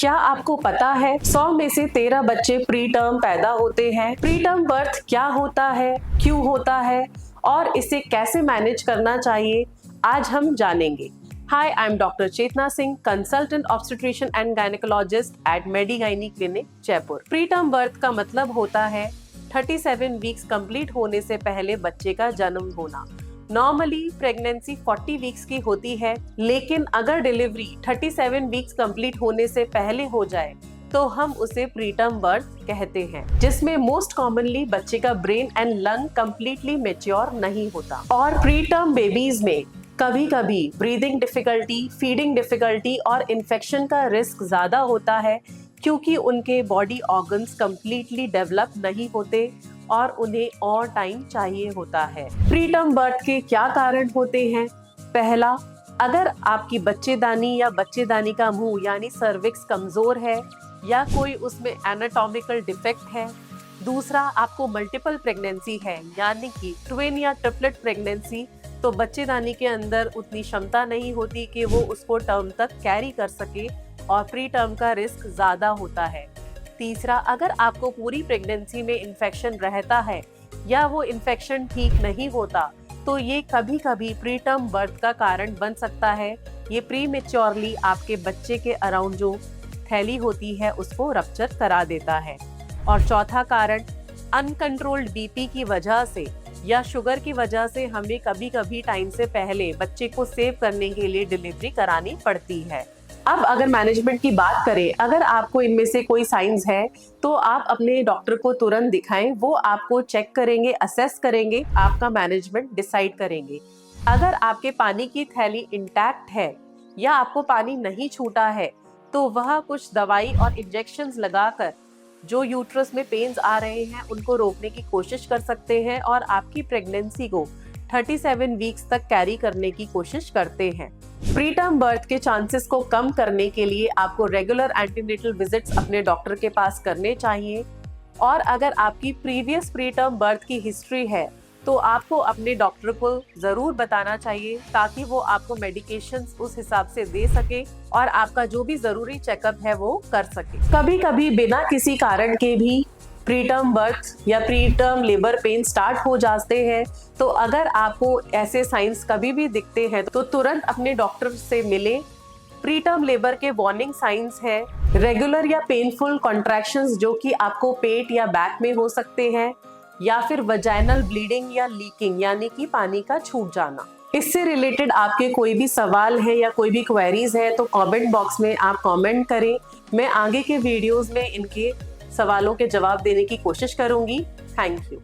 क्या आपको पता है 100 में से 13 बच्चे प्री टर्म पैदा होते हैं। प्री टर्म बर्थ क्या होता है, क्यों होता है और इसे कैसे मैनेज करना चाहिए, आज हम जानेंगे। Hi, I'm Dr. Chetna Singh, consultant obstetrician and gynecologist at MediGyne Clinic, Jaipur. Pre term birth का मतलब होता है 37 वीक्स कंप्लीट होने से पहले बच्चे का जन्म होना। नॉर्मली प्रेगनेंसी 40 वीक्स की होती है, लेकिन अगर डिलीवरी 37 वीक्स कंप्लीट होने से पहले हो जाए तो हम उसे प्री टर्म बर्थ कहते हैं, जिसमें मोस्ट कॉमनली बच्चे का brain and lung completely mature नहीं होता। और प्री टर्म बेबीज में कभी कभी ब्रीदिंग डिफिकल्टी, फीडिंग डिफिकल्टी और इन्फेक्शन का रिस्क ज्यादा होता है, क्योंकि उनके बॉडी ऑर्गन्स कंप्लीटली डेवलप नहीं होते और उन्हें और टाइम चाहिए होता है। प्री टर्म बर्थ के क्या कारण होते हैं? पहला, अगर आपकी बच्चेदानी या बच्चेदानी का मुंह यानी सर्विक्स कमजोर है या कोई उसमें एनाटॉमिकल डिफेक्ट है। दूसरा, आपको मल्टीपल प्रेगनेंसी है यानी कि ट्विन या ट्रिपलेट प्रेगनेंसी, तो बच्चेदानी के अंदर उतनी क्षमता नहीं होती कि वो उसको टर्म तक कैरी कर सके और प्री टर्म का रिस्क ज्यादा होता है। तीसरा, अगर आपको पूरी प्रेगनेंसी में इन्फेक्शन रहता है या वो इन्फेक्शन ठीक नहीं होता तो ये कभी कभी प्री टर्म बर्थ का कारण बन सकता है। ये प्री मेच्योरली आपके बच्चे के अराउंड जो थैली होती है उसको रप्चर करा देता है। और चौथा कारण, अनकंट्रोल्ड बीपी की वजह से या शुगर की वजह से हमें कभी कभी टाइम से पहले बच्चे को सेव करने के लिए डिलीवरी करानी पड़ती है। अब अगर मैनेजमेंट की बात करें, अगर आपको इनमें से कोई साइंस है तो आप अपने डॉक्टर को तुरंत दिखाएं। वो आपको चेक करेंगे, असेस करेंगे, आपका मैनेजमेंट डिसाइड करेंगे। अगर आपके पानी की थैली इंटैक्ट है या आपको पानी नहीं छूटा है तो वह कुछ दवाई और इंजेक्शंस लगाकर जो यूट्रस में पेन्स आ रहे हैं उनको रोकने की कोशिश कर सकते हैं और आपकी प्रेगनेंसी को 37 वीक्स तक कैरी करने की कोशिश करते हैं। प्री टर्म बर्थ के चांसेस को कम करने के लिए आपको रेगुलर एंटीनेटल विजिट्स अपने डॉक्टर के पास करने चाहिए। और अगर आपकी प्रीवियस प्री टर्म बर्थ की हिस्ट्री है तो आपको अपने डॉक्टर को जरूर बताना चाहिए, ताकि वो आपको मेडिकेशंस उस हिसाब से दे सके और आपका जो भी जरूरी चेकअप है वो कर सके। कभी कभी बिना किसी कारण के भी प्री टर्म बर्थ या pre term labour pain start हो जाते हैं, तो अगर आपको ऐसे साइंस कभी भी दिखते हैं तो तुरंत अपने डॉक्टर से मिलें। प्री टर्म लेबर के वार्निंग साइंस है रेगुलर या पेनफुल कॉन्ट्रैक्शंस, जो कि आपको पेट या बैक में हो सकते हैं, या फिर वजाइनल ब्लीडिंग या लीकिंग यानी कि पानी का छूट जाना। इससे रिलेटेड आपके कोई भी सवाल है या कोई भी क्वेरीज है तो कमेंट बॉक्स में आप कमेंट करें। मैं आगे के वीडियोस में इनके सवालों के जवाब देने की कोशिश करूंगी। Thank you.